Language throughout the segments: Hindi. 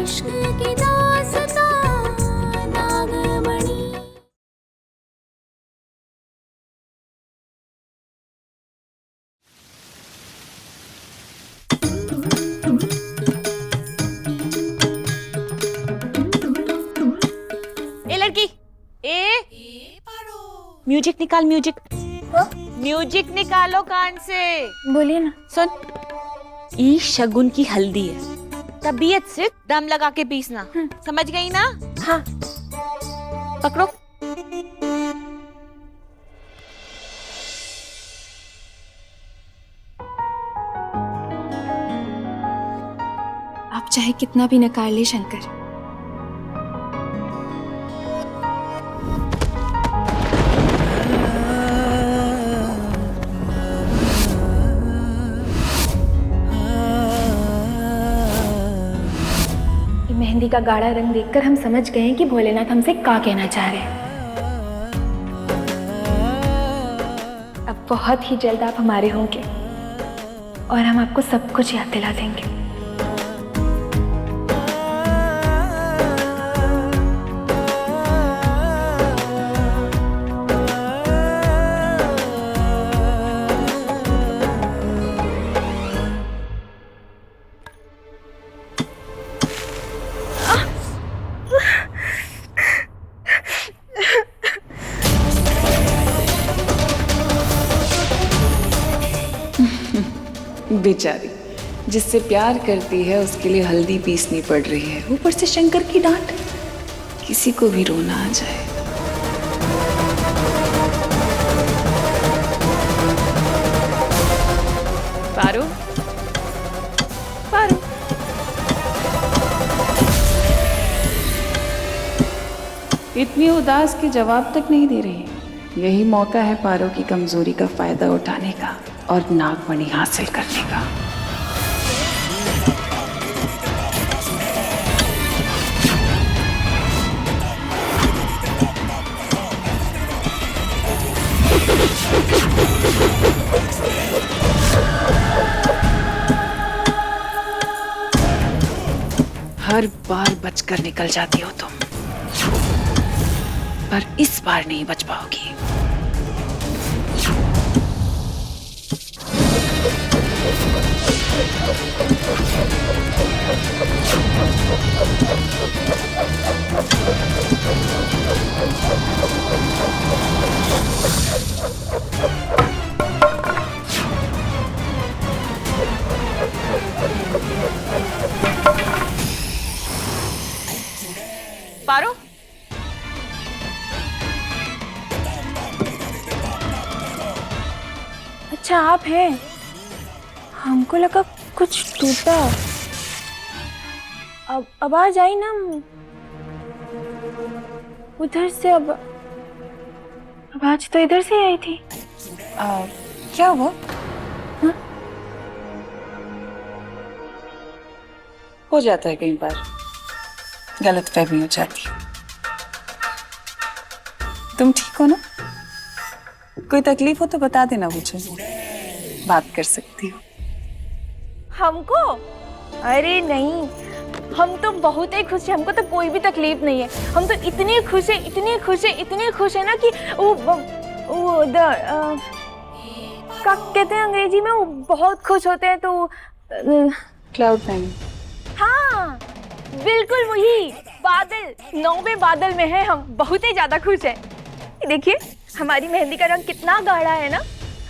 इश्क की दास्तां नागमणि। ए लड़की, म्यूजिक निकाल, म्यूजिक। म्यूजिक निकालो कान से। बोलिए ना। सुन, ई शगुन की हल्दी है, तबीयत से दम लगा के पीसना, समझ गई ना? हाँ। पकड़ो। आप चाहे कितना भी नकार ले शंकर, मेहंदी का गाढ़ा रंग देखकर हम समझ गए हैं कि भोलेनाथ हमसे क्या कहना चाह रहे हैं। अब बहुत ही जल्द आप हमारे होंगे और हम आपको सब कुछ याद दिला देंगे। बेचारी, जिससे प्यार करती है उसके लिए हल्दी पीसनी पड़ रही है, ऊपर से शंकर की डांट। किसी को भी रोना आ जाए। पारो, पारो। इतनी उदास कि जवाब तक नहीं दे रही। यही मौका है पारो की कमजोरी का फायदा उठाने का और नागमणि हासिल करने का। हर बार बचकर निकल जाती हो तुम, पर इस बार नहीं बच पाओगी। पारो, अच्छा आप हैं, हमको लगा कुछ टूटा। अब आवाज आई ना उधर से। अब आवाज तो इधर से आई थी। क्या हुआ? हाँ? हो जाता है कई बार, गलतफहमी हो जाती है। तुम ठीक हो ना? कोई तकलीफ हो तो बता देना मुझे, बात कर सकती हो। हमको? अरे नहीं, हम तो बहुत ही खुश हैं, हमको तो कोई भी तकलीफ नहीं है। हम तो इतने खुश हैं, इतने खुश हैं, इतने खुश हैं ना कि वो क्या कहते हैं अंग्रेजी में, वो बहुत खुश होते हैं तो क्लाउड नाइन। हाँ बिल्कुल वही बादल, 9वें बादल में है हम, बहुत ही ज्यादा खुश हैं। देखिए हमारी मेहंदी का रंग कितना गाढ़ा है ना।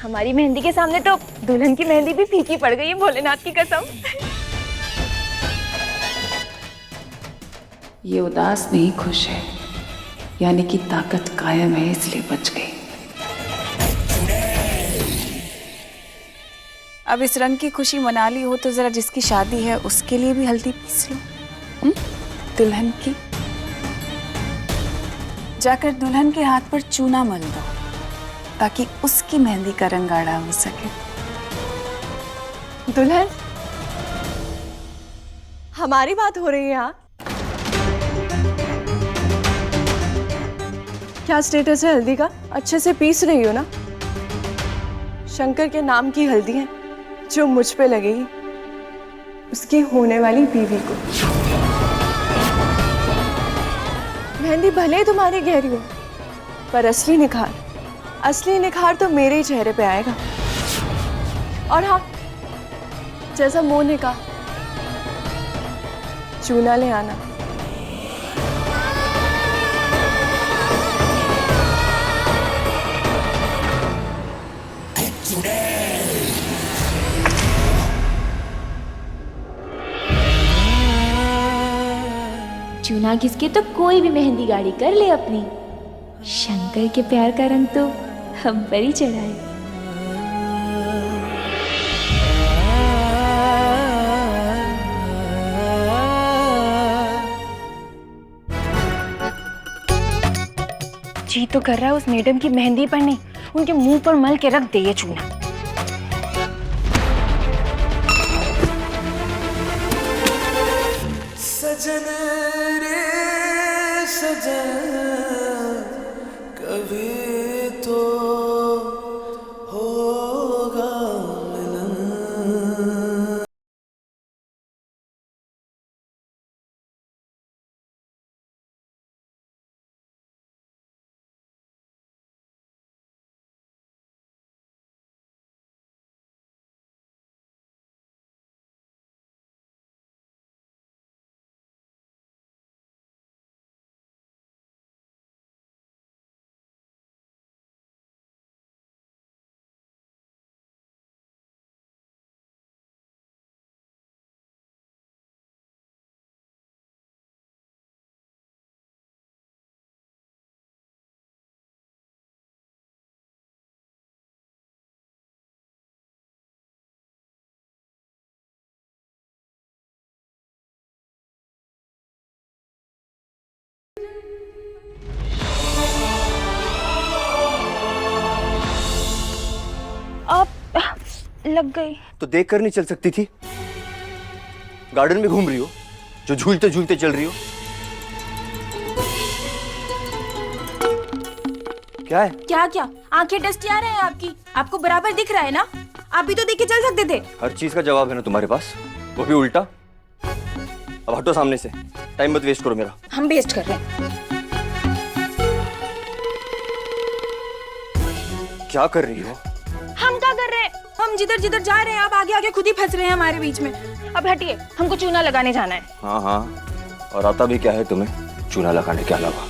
हमारी मेहंदी के सामने तो दुल्हन की मेहंदी भी फीकी पड़ गई है, भोलेनाथ की कसम। ये उदास नहीं खुश है, यानी कि ताकत कायम है, इसलिए बच गई। अब इस रंग की खुशी मना ली हो तो जरा जिसकी शादी है उसके लिए भी हल्दी पीस लो, दुल्हन की। जाकर दुल्हन के हाथ पर चूना मल दो ताकि उसकी मेहंदी का रंग गाढ़ा हो सके। दुल्हन, हमारी बात हो रही है यहाँ। क्या स्टेटस है हल्दी का? अच्छे से पीस रही हो ना? शंकर के नाम की हल्दी है जो मुझ पे लगेगी उसकी होने वाली बीवी को। मेहंदी भले ही तुम्हारी गहरी हो, पर असली निखार तो मेरे ही चेहरे पे आएगा। और हाँ, जैसा मोह ने कहा, चूना ले आना। चूना किसके तो कोई भी मेहंदी गाड़ी कर ले अपनी। शंकर के प्यार का रंग तो हम पर ही चढ़ा है। जी तो कर रहा है उस मैडम की मेहंदी पर नहीं, उनके मुंह पर मल के रख दे ये चूना। सजन रे सजन, कभी तो होगा मिलन। लग गई तो देख कर नहीं चल सकती थी? गार्डन में घूम रही हो, जो झूलते झूलते चल रही हो। क्या है? क्या क्या आंखें डस्टी आ रहे हैं आपकी? आपको बराबर दिख रहा है ना? आप भी तो देख के चल सकते थे। हर चीज का जवाब है ना तुम्हारे पास, वो भी उल्टा। अब हटो सामने से, टाइम मत वेस्ट करो मेरा। हम वेस्ट कर रहे हैं। क्या कर रही हो? हम क्या कर रहे हैं? हम जिधर जिधर जा रहे हैं आप आगे आगे खुद ही फंस रहे हैं हमारे बीच में। अब हटिए, हमको चूना लगाने जाना है। हाँ हाँ, और आता भी क्या है तुम्हें चूना लगाने के अलावा?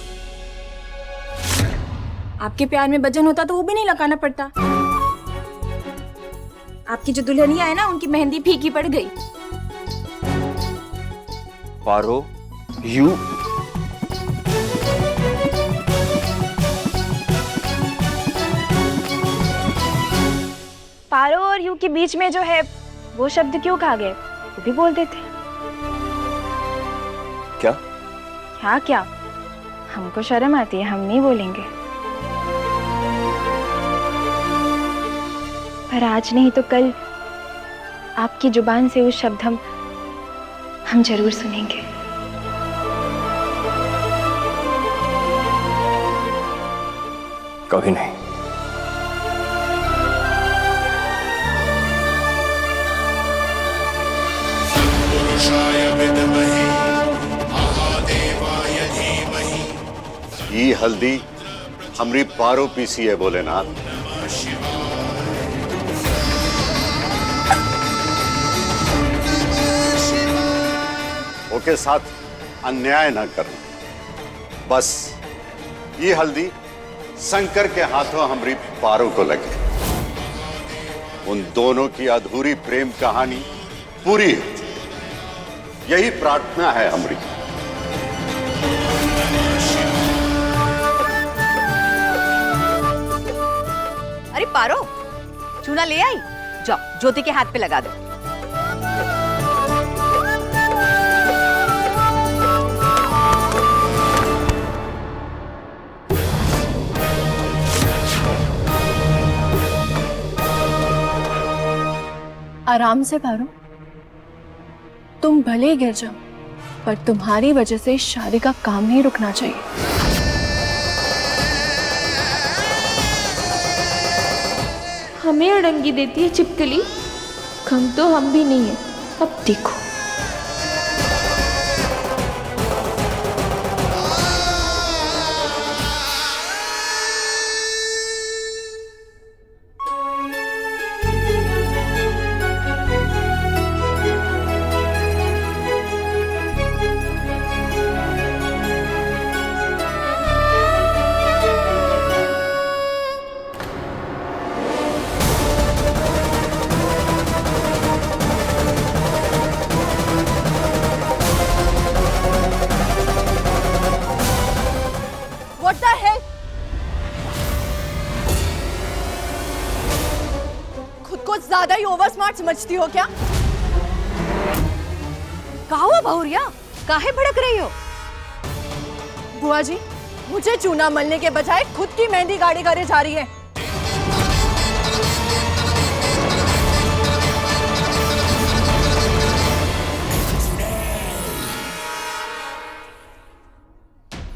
आपके प्यार में वजन होता तो वो भी नहीं लगाना पड़ता। आपकी जो दुल्हनिया है ना, उनकी मेहंदी फीकी पड़ गई। पारो, यू पारो और यू के बीच में जो है वो शब्द क्यों कहा गए, वो भी बोल देते। क्या? हाँ क्या, हमको शर्म आती है, हम नहीं बोलेंगे। पर आज नहीं तो कल आपकी जुबान से वो शब्द हम जरूर सुनेंगे। कभी नहीं। ये हल्दी हमरी पारो पीसी है भोलेनाथ। ओके साथ अन्याय ना करना। बस ये हल्दी शंकर के हाथों हमरी पारो को लगे, उन दोनों की अधूरी प्रेम कहानी पूरी हो, यही प्रार्थना है हमारी। अरे पारो, चूना ले आई, जाओ ज्योति के हाथ पे लगा दो। आराम से पारो, तुम भले ही गिर जाओ, पर तुम्हारी वजह से इस शादी का काम नहीं रुकना चाहिए। हमें अड़ंगी देती है छिपकली, कम तो हम भी नहीं है। अब देखो। ही ओवर स्मार्ट समझती हो क्या? कहा हुआ बहुरिया, काहे भड़क रही हो? बुआ जी, मुझे चूना मलने के बजाय खुद की मेहंदी गाड़ी करे जा रही है।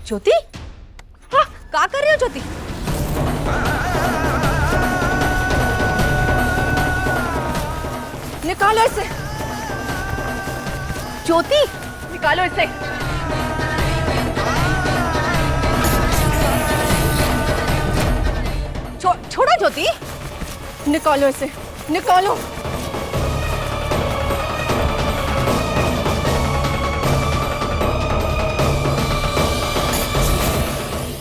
ज्योति, हाँ, क्या कर रही हो ज्योति? निकालो इसे। ज्योति, निकालो इसे। छोड़ो ज्योति। निकालो इसे, निकालो।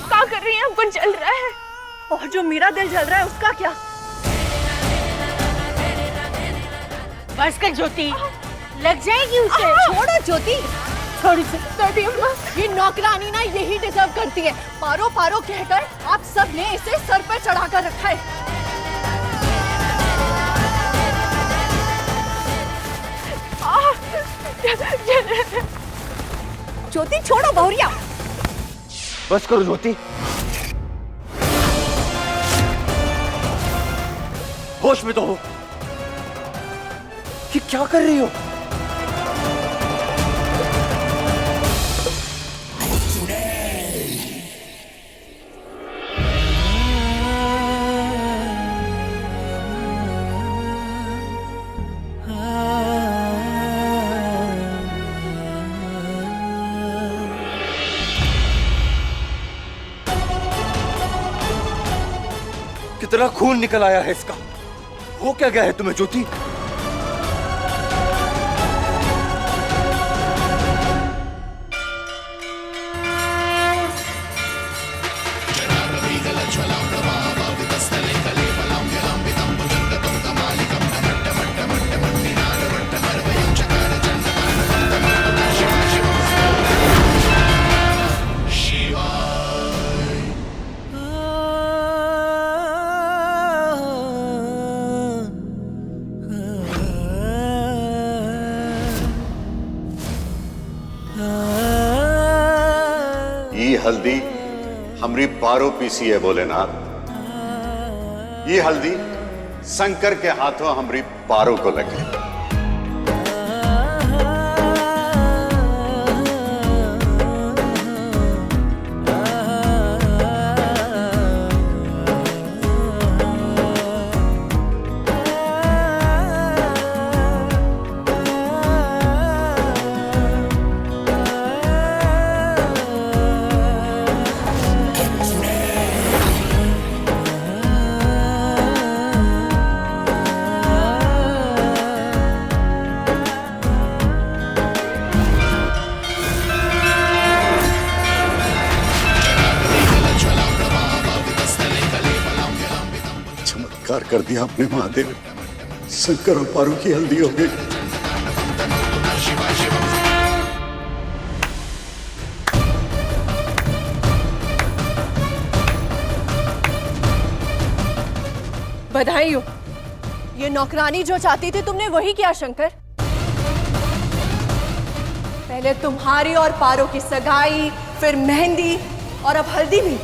क्या कर रही है? हमको जल रहा है। और जो मेरा दिल जल रहा है उसका क्या? बस कर ज्योति, लग जाएगी उसे। छोड़ो ज्योति। थोड़ी सी दादी अम्मा, ये नौकरानी ना यही डिजर्व करती है। पारो पारो कहकर आप सब ने इसे सर पर चढ़ाकर रखा है। ज्योति छोड़ो बहुरिया। बस करो ज्योति, होश में तो हो। ये क्या कर रही हो? कितना खून निकल आया है इसका। हो क्या गया है तुम्हें ज्योति? हल्दी हमरी पारो पीसी है भोलेनाथ। ये हल्दी शंकर के हाथों हमरी पारो को लगे। कर दिया आपने महादेव। शंकर और पारो की हल्दी हो गई। बधाई हो। ये नौकरानी जो चाहती थी तुमने वही किया शंकर। पहले तुम्हारी और पारो की सगाई, फिर मेहंदी और अब हल्दी भी।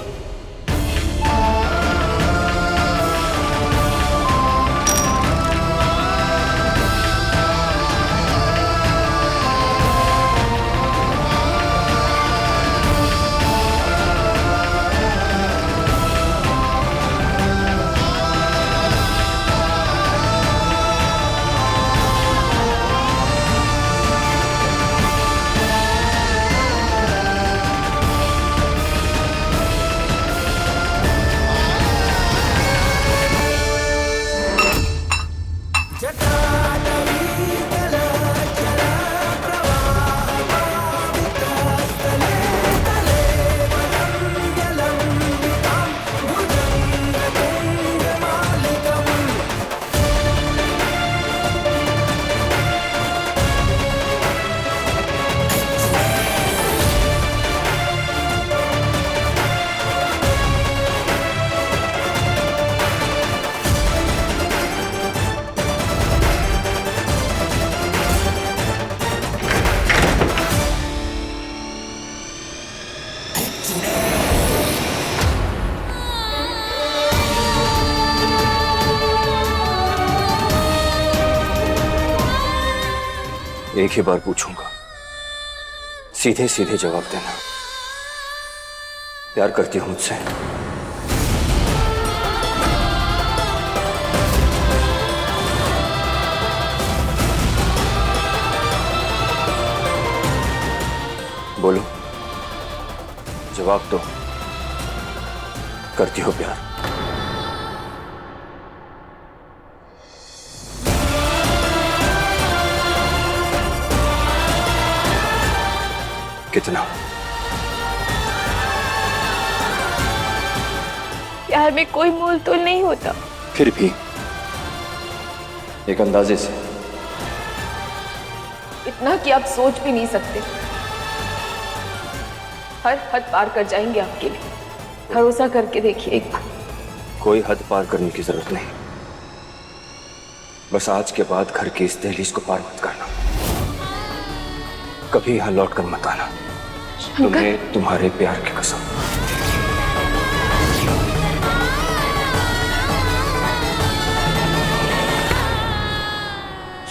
एक ही बार पूछूंगा, सीधे सीधे जवाब देना। प्यार करती हो मुझसे? बोलो, जवाब दो। करती हो प्यार? कितना? प्यार में कोई मोल तोल नहीं होता। फिर भी एक अंदाजे से। इतना कि आप सोच भी नहीं सकते। हर हद पार कर जाएंगे आपके लिए। भरोसा करके देखिए एक बार। कोई हद पार करने की जरूरत नहीं, बस आज के बाद घर की इस दहलीज को पार मत करना। कभी यहां लौट कर मत आना। तुम्हें तुम्हारे प्यार की कसम।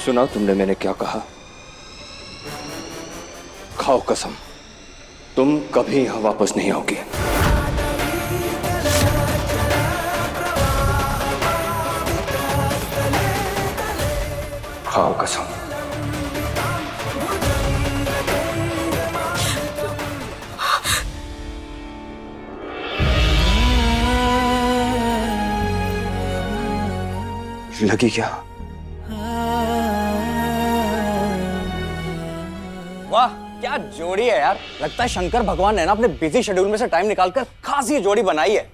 सुना तुमने मैंने क्या कहा? खाओ कसम, तुम कभी यहां वापस नहीं आओगी। खाओ कसम। लगी क्या? वाह, क्या जोड़ी है यार। लगता है शंकर भगवान ने ना अपने बिजी शेड्यूल में से टाइम निकालकर खास ये जोड़ी बनाई है।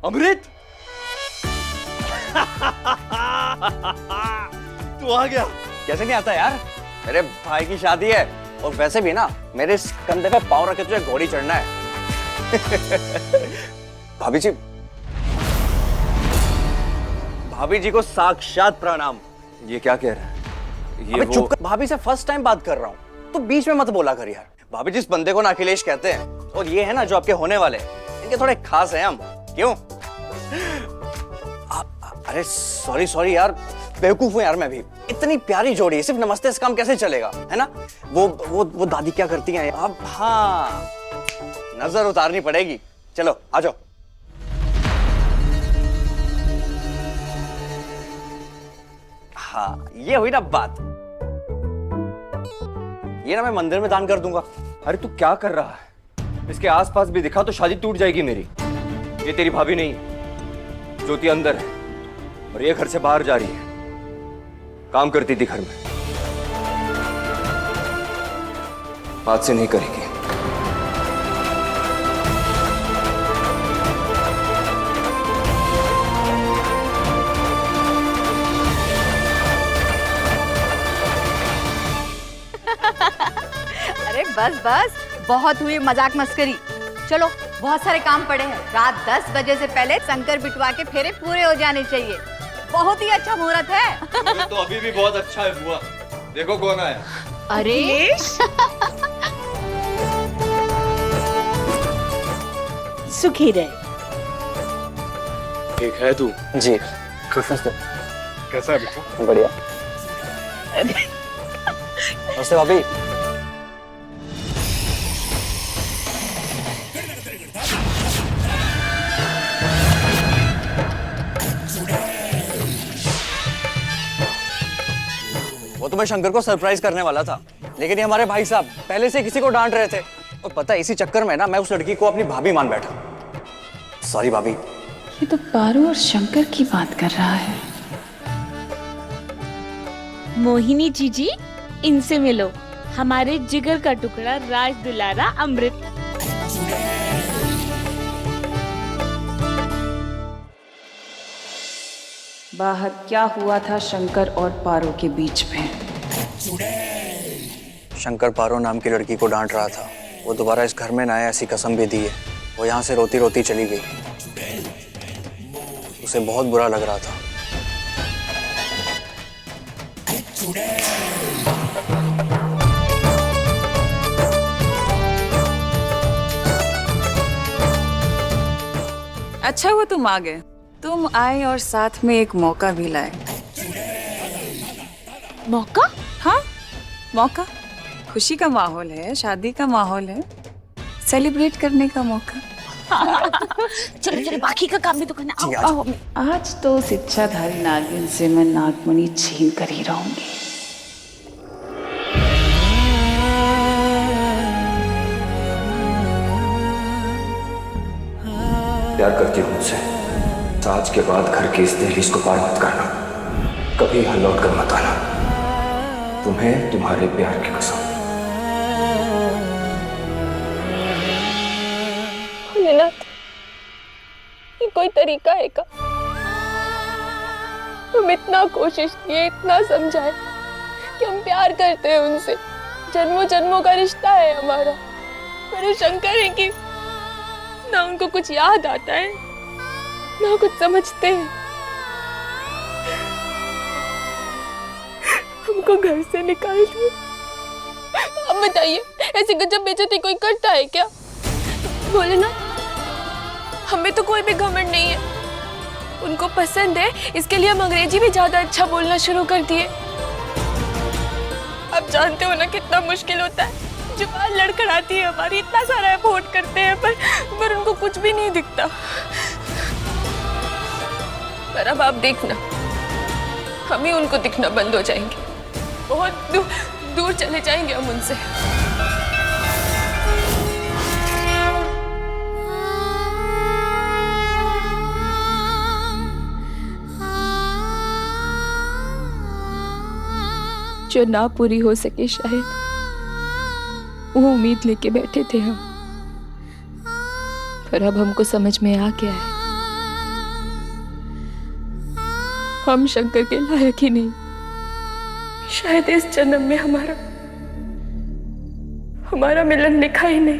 अमृत तू आ गया। कैसे नहीं आता यार, मेरे भाई की शादी है और वैसे भी ना मेरे इस कंधे पे पाँव रखे तुझे घोड़ी चढ़ना है। भाभी जी, भाभी जी को साक्षात प्रणाम। ये क्या कह रहा है? ये अबे चुप कर, भाभी से फर्स्ट टाइम बात कर रहा हूँ तो बीच में मत बोला कर यार। भाभी जिस बंदे को ना अखिलेश कहते हैं और ये है ना जो आपके होने वाले, इनके थोड़े खास हैं हम। क्यों? अरे सॉरी सॉरी यार, बेवकूफ हूं यार मैं भी। इतनी प्यारी जोड़ी, सिर्फ नमस्ते से काम कैसे चलेगा, है ना? वो दादी क्या करती हैं अब? हाँ, नजर उतारनी पड़ेगी। चलो आ जाओ। हाँ, ये हुई ना बात। ये ना मैं मंदिर में दान कर दूंगा। अरे तू क्या कर रहा है? इसके आसपास भी दिखा तो शादी टूट जाएगी मेरी। ये तेरी भाभी नहीं, ज्योति अंदर है और ये घर से बाहर जा रही है। काम करती थी घर में, आज से नहीं करेगी। अरे बस बस, बहुत हुई मजाक मस्करी। चलो, बहुत सारे काम पड़े हैं। रात 10 बजे से पहले शंकर बिटवा के फेरे पूरे हो जाने चाहिए। बहुत ही अच्छा मुहूर्त है। तो अभी भी बहुत अच्छा है बुआ। देखो कौन आया। अरे सुखी रहे। ठीक है तू? जी कैसा है बेटा? बढ़िया। नमस्ते भाभी। वो तो मैं शंकर को सरप्राइज करने वाला था, लेकिन ये हमारे भाई साहब पहले से किसी को डांट रहे थे और पता है इसी चक्कर में ना मैं उस लड़की को अपनी भाभी मान बैठा। सॉरी भाभी। ये तो पारू और शंकर की बात कर रहा है। मोहिनी जीजी, इनसे मिलो। हमारे जिगर का टुकड़ा राज दुलारा अमृत। बाहर क्या हुआ था शंकर और पारू के बीच में? शंकर पारो नाम की लड़की को डांट रहा था। वो दोबारा इस घर में ना आए ऐसी कसम भी दी है। वो यहाँ से रोती रोती चली गई। उसे बहुत बुरा लग रहा था। अच्छा हुआ तुम आ गए। तुम आए और साथ में एक मौका भी लाए। मौका? हाँ, मौका। खुशी का माहौल है, शादी का माहौल है, सेलिब्रेट करने का मौका। चलो चलो, बाकी का काम भी तो करना। आओ, आओ। आज तो उस इच्छाधारी नागिन से मैं नागमणि छीन कर ही रहूंगी। प्यार करती हूँ मुझसे। आज के बाद घर की इस दहलीज को पार मत करना, कभी यहाँ लौट कर मत आना। तुम्हें तुम्हारे प्यार की कसम। भोलेनाथ, ये कोई तरीका है का? हम इतना कोशिश किए, इतना समझाए कि हम प्यार करते हैं उनसे, जन्मों जन्मों का रिश्ता है हमारा, पर वो शंकर है कि ना उनको कुछ याद आता है, ना कुछ समझते हैं। हमको घर से निकाल दिया। अब बताइए, ऐसी गजब बेइज्जती कोई करता है क्या? बोले ना, हमें तो कोई भी घमंड नहीं है। उनको पसंद है, इसके लिए हम अंग्रेजी भी ज्यादा अच्छा बोलना शुरू कर दिए। आप जानते हो ना कितना मुश्किल होता है, जुबान लड़खड़ाती है हमारी, इतना सारा एफर्ट करते हैं पर उनको कुछ भी नहीं दिखता। पर अब आप देखना, हम ही उनको दिखना बंद हो जाएंगे, बहुत दूर चले जाएंगे हम उनसे। जो ना पूरी हो सके शायद, वो उम्मीद लेके बैठे थे हम, पर अब हमको समझ में आ गया है, हम शंकर के लायक ही नहीं। शायद इस जन्म में हमारा मिलन लिखा ही नहीं।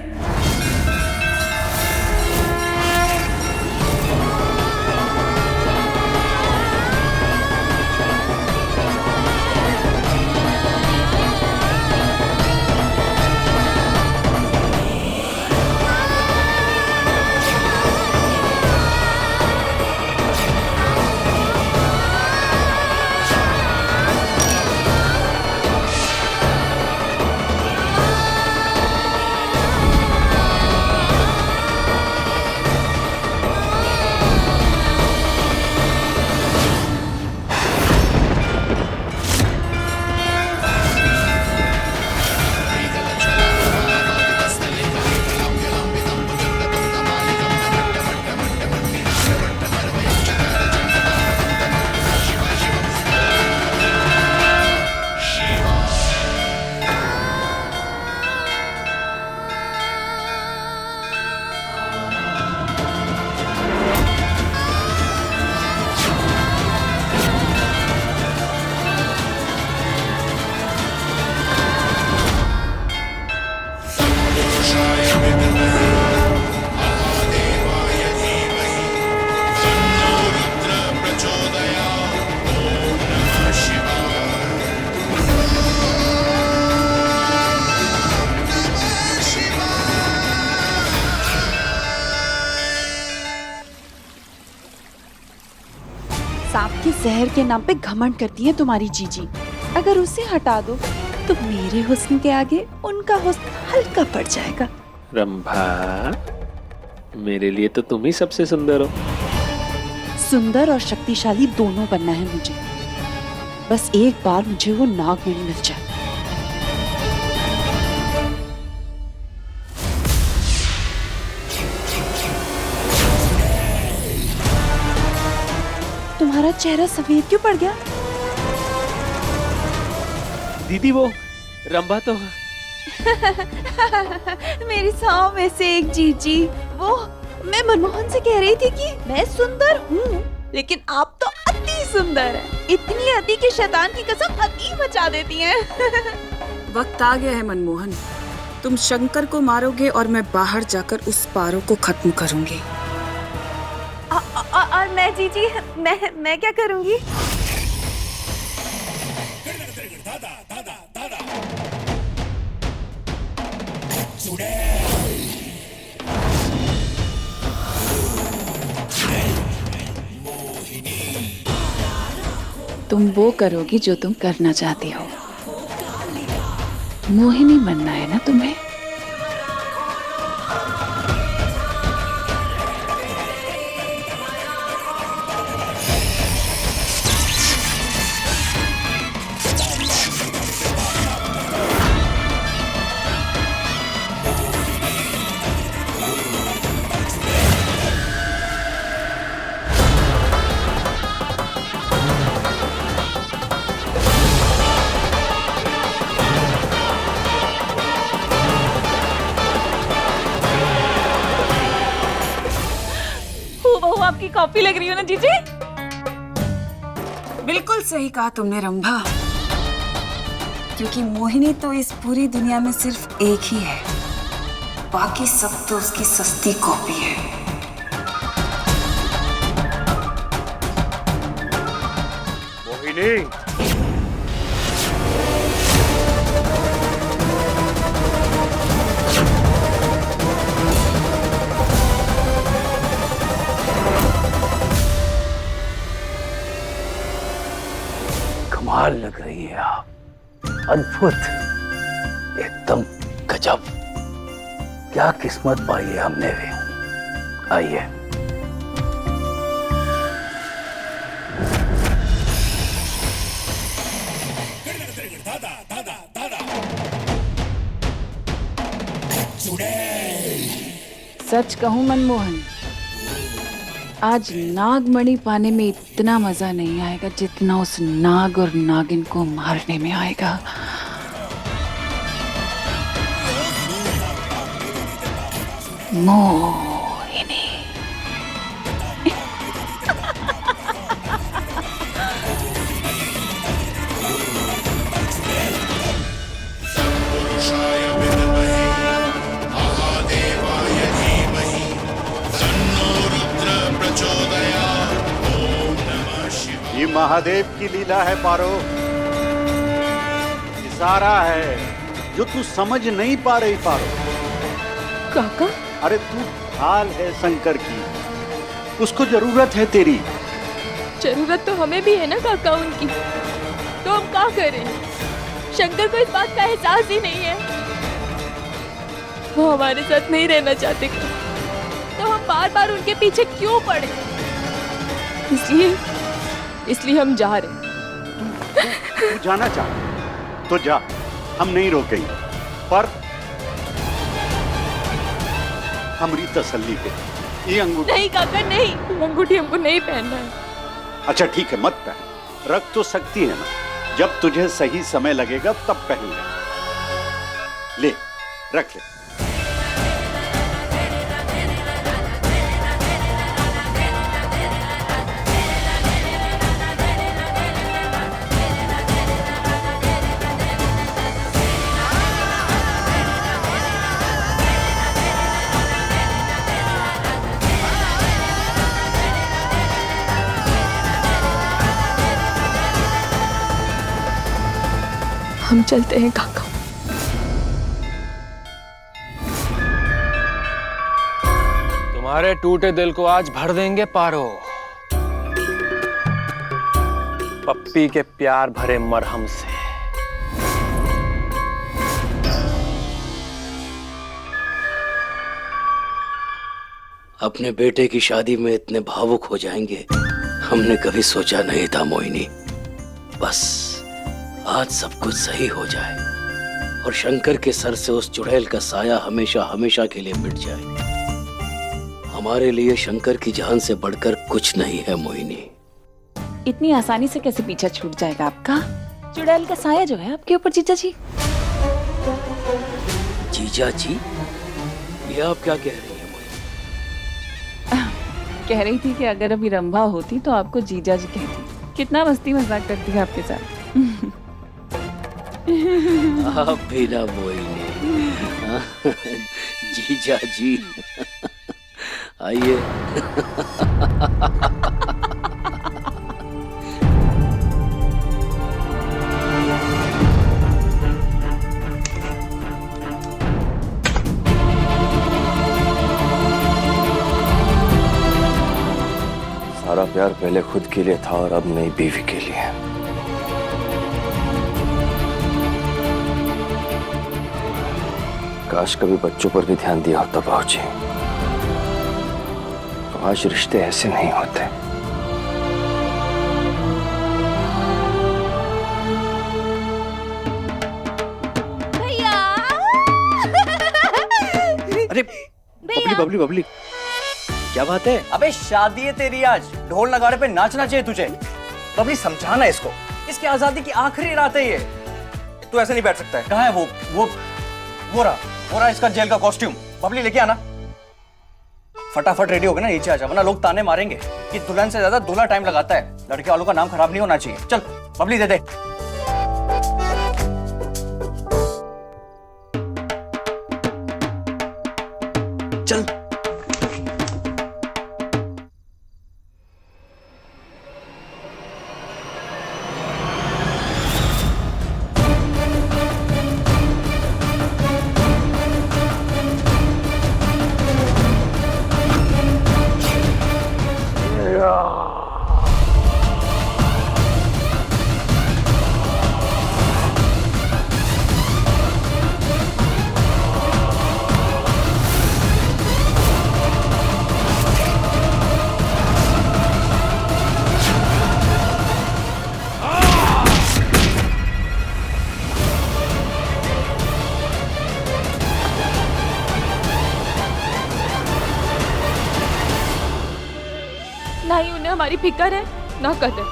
सांप के जहर के नाम पे घमंड करती है तुम्हारी जीजी। अगर उसे हटा दो तो मेरे हुस्न के आगे उनका हुस्न हल्का पड़ जाएगा। रंभा, मेरे लिए तो तुम ही सबसे सुंदर हो। सुंदर और शक्तिशाली दोनों बनना है मुझे। बस एक बार मुझे वो नागमणि मिल जाए। तुम्हारा चेहरा सफेद क्यों पड़ गया? दीदी वो रंभा तो मेरी 100 में से एक जीजी। वो मैं मनमोहन से कह रही थी कि मैं सुंदर हूँ, लेकिन आप तो अति सुंदर हैं। इतनी अति कि शैतान की कसम अति मचा देती हैं। वक्त आ गया है मनमोहन, तुम शंकर को मारोगे और मैं बाहर जाकर उस पारो को खत्म करूंगी। और मैं जीजी, मैं क्या करूंगी? तुम वो करोगी जो तुम करना चाहती हो। मोहिनी बनना है ना तुम्हें? आपकी कॉपी लग रही हो ना जीजी? बिल्कुल सही कहा तुमने रंभा, क्योंकि मोहिनी तो इस पूरी दुनिया में सिर्फ एक ही है, बाकी सब तो उसकी सस्ती कॉपी है। मोहिनी, कमाल लग रही है आप, अद्भुत, एकदम गजब। क्या किस्मत पाई है हमने भी। आइए। सच कहूं मनमोहन, आज नागमणि पाने में इतना मजा नहीं आएगा जितना उस नाग और नागिन को मारने में आएगा। मोहिनी। ये महादेव की लीला है पारो, इशारा है जो तू समझ नहीं पा रही पारो। काका? अरे तू ढाल है शंकर की, उसको जरूरत है तेरी। जरूरत तो हमें भी है ना काका उनकी, तो हम क्या करें? शंकर को इस बात का एहसास ही नहीं है, वो हमारे साथ नहीं रहना चाहते, तो हम बार बार उनके पीछे क्यों पड़े? इसलिए हम जा रहे। तू जाना चाहती तो जा, हम नहीं रोकेंगे, पर हमारी तसल्ली के ये अंगूठी। नहीं काका नहीं, अंगूठी हमको नहीं पहनना है। अच्छा ठीक है, मत पहन, रख तो सकती है ना, जब तुझे सही समय लगेगा तब पहन ले। ले रख ले। हम चलते हैं काका। तुम्हारे टूटे दिल को आज भर देंगे पारो, पप्पी के प्यार भरे मरहम से। अपने बेटे की शादी में इतने भावुक हो जाएंगे हमने कभी सोचा नहीं था मोहिनी। बस आज सब कुछ सही हो जाए और शंकर के सर से उस चुड़ैल का साया हमेशा हमेशा के लिए मिट जाए। हमारे लिए शंकर की जान से बढ़कर कुछ नहीं है मोहिनी। इतनी आसानी से कैसे पीछा छूट जाएगा आपका? चुड़ैल का साया जो है आपके ऊपर जीजा जी। जीजा जी? ये आप क्या कह रही हैं मोहिनी? कह रही थी कि अगर अभी रंभा होती तो आपको जीजा जी कहती। कितना मस्ती मजाक करती है आपके साथ। आप भी ना मोहिनी। जीजा जी आइए। सारा प्यार पहले खुद के लिए था और अब नई बीवी के लिए। काश कभी बच्चों पर भी ध्यान दिया होता बाबूजी, तो आज रिश्ते ऐसे नहीं होते। भैया अरे बबली बबली बबली, क्या बात है? अबे शादी है तेरी आज, ढोल नगाड़े पे नाचना चाहिए तुझे। बबली समझाना इसको, इसकी आजादी की आखिरी रात है ये। तू ऐसे नहीं बैठ सकता है। कहाँ है वो रहा इसका जेल का कॉस्ट्यूम। बबली लेके आना, फटाफट रेडी हो गए ना, नीचे आ जा, वरना लोग ताने मारेंगे कि दुल्हन से ज्यादा दूल्हा टाइम लगाता है। लड़के वालों का नाम खराब नहीं होना चाहिए। चल बबली दे दे। चल ना ही उन्हें हमारी फिक्र है ना कदर।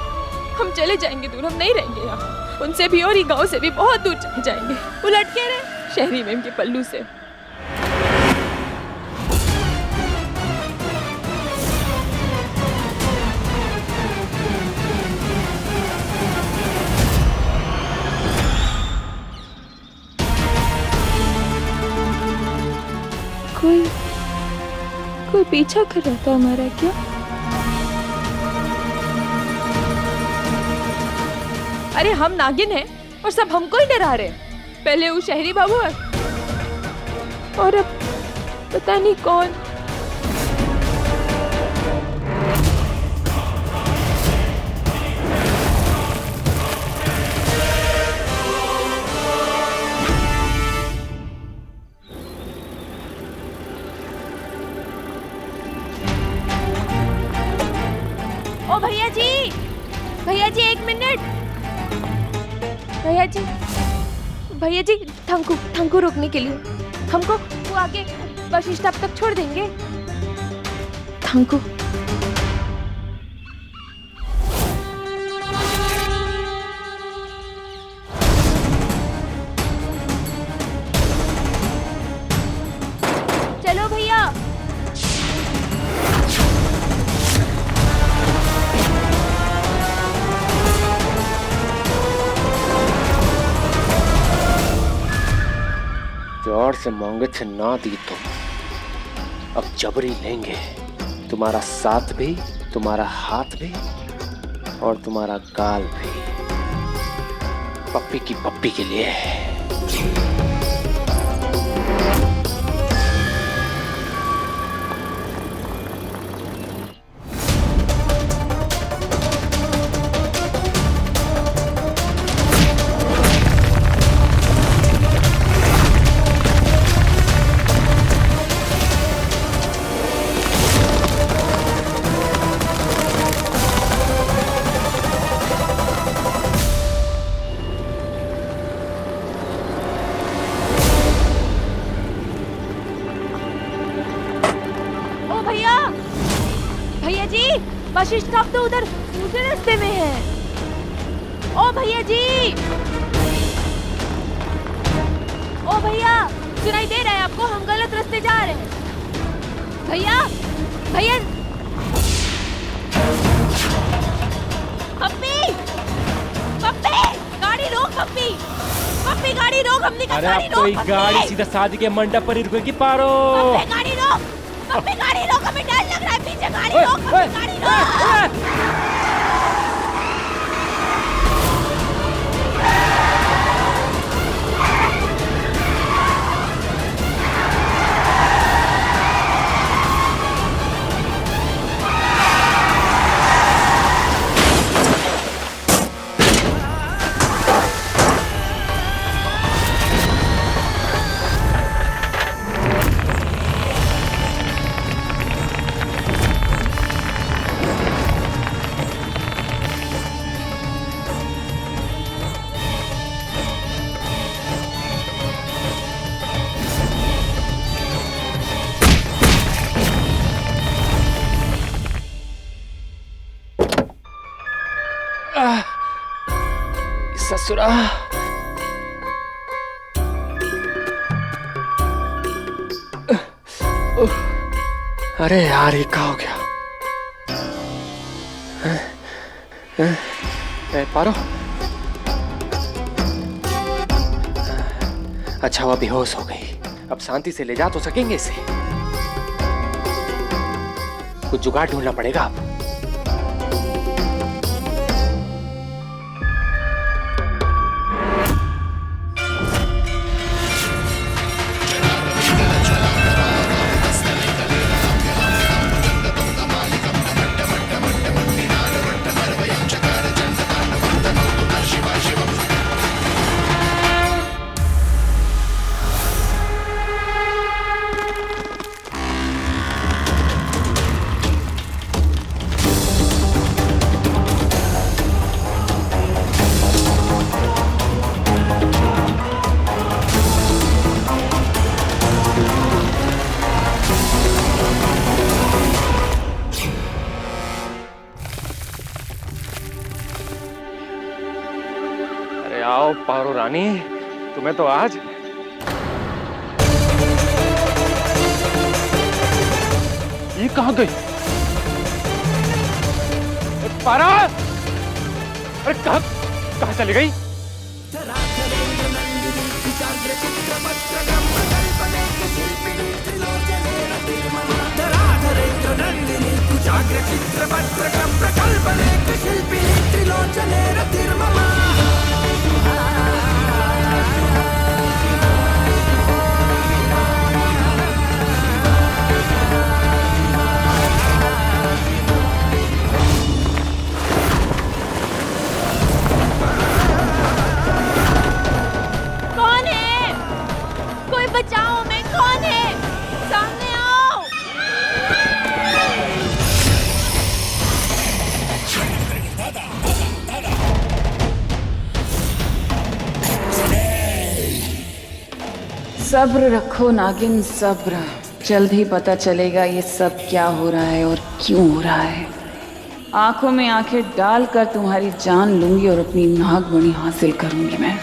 हम चले जाएंगे दूर, हम नहीं रहेंगे यहाँ। उनसे भी और ये गांव से भी बहुत दूर चले जाएंगे, उलट के रहे शहरी मेम के पल्लू से। कोई पीछा कर रहा था हमारा क्या? अरे हम नागिन हैं और सब हमको ही डरा रहे हैं। पहले वो शहरी बाबू है और अब पता नहीं कौन। ओ भैया जी 1 मिनट। भैया जी थंकू रोकने के लिए हमको वो आगे बस स्टॉप तक छोड़ देंगे। थंकू चलो भैया। प्यार से मांगे थे ना दी तुम, अब जबरी लेंगे। तुम्हारा साथ भी, तुम्हारा हाथ भी और तुम्हारा गाल भी, पप्पी की पप्पी के लिए। भैया जी बस स्टॉप तो उधर दूसरे रास्ते में है। ओ भैया जी, ओ भैया सुनाई दे रहा है आपको? हम गलत रास्ते जा रहे हैं। भैया भैया पप्पी पप्पी गाड़ी रोक। पप्पी गाड़ी रोक। हमने कहा गाड़ी रोक। अरे गाड़ी सीधा शादी के मंडप पर ही रुकेगी। पारो गाड़ी रोक। पप्पी गाड़ी रोक, हमें डर लग रहा है। पीछे गाड़ी रोक। गाड़ी रोक। ससुरा। अरे यार ये क्या हो गया? पारो। अच्छा वो बेहोश हो गई। अब शांति से ले जा तो सकेंगे इसे। कुछ जुगाड़ ढूंढना पड़ेगा अब। आओ पारो रानी, तुम्हें तो आज ये कहाँ गई? पारा, अरे कहाँ चली गई? बचाओ, मैं कौन है? सामने आओ। सब्र रखो नागिन, सब्र। जल्द ही पता चलेगा ये सब क्या हो रहा है और क्यों हो रहा है। आंखों में आंखें डालकर तुम्हारी जान लूंगी और अपनी नागमणि हासिल करूंगी मैं।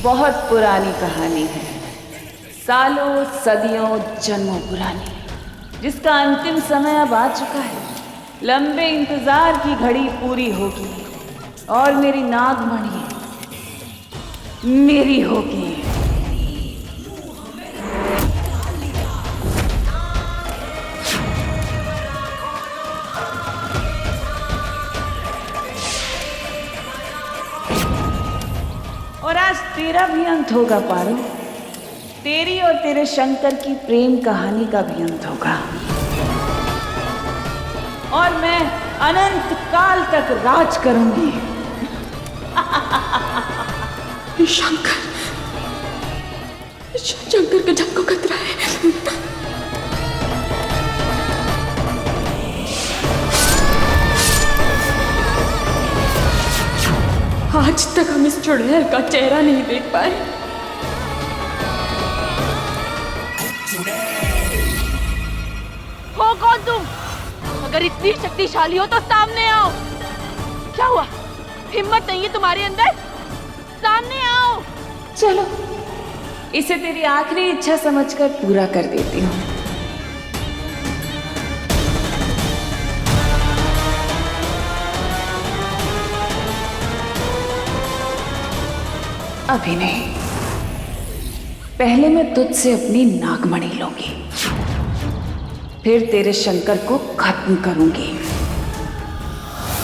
बहुत पुरानी कहानी है, सालों सदियों जन्मों पुरानी, जिसका अंतिम समय अब आ चुका है। लंबे इंतजार की घड़ी पूरी होगी और मेरी नागमणि मेरी होगी। और आज तेरा भी अंत होगा पारो। तेरी और तेरे शंकर की प्रेम कहानी का भी अंत होगा और मैं अनंत काल तक राज करूंगी। शंकर के जान को खतरा है। आज तक हम इस चुड़ैल का चेहरा नहीं देख पाए। हो कौन तुम? अगर इतनी शक्तिशाली हो तो सामने आओ। क्या हुआ? हिम्मत नहीं है तुम्हारे अंदर? सामने आओ। चलो इसे तेरी आखिरी इच्छा समझकर पूरा कर देती हूँ। अभी नहीं, पहले मैं तुझसे अपनी नागमणि लूंगी, फिर तेरे शंकर को खत्म करूंगी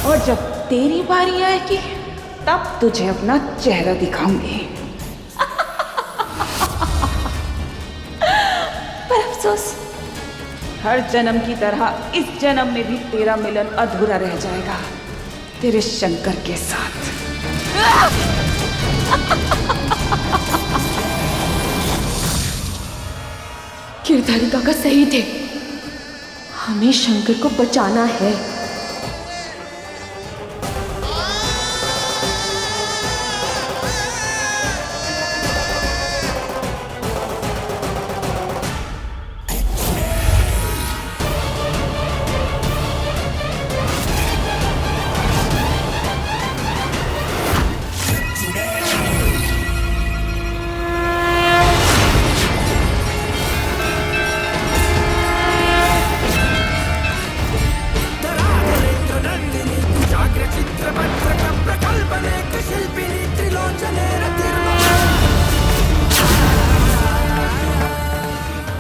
और जब तेरी बारी आएगी तब तुझे अपना चेहरा दिखाऊंगी। पर हर जन्म की तरह इस जन्म में भी तेरा मिलन अधूरा रह जाएगा तेरे शंकर के साथ। गिरधारी काका सही थे, हमें शंकर को बचाना है।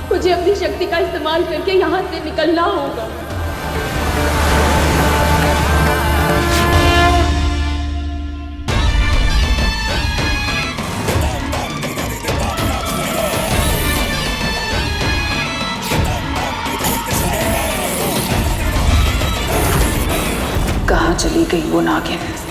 मुझे अपनी शक्ति का इस्तेमाल करके यहाँ से निकलना होगा। कहाँ चली गई वो नागिन?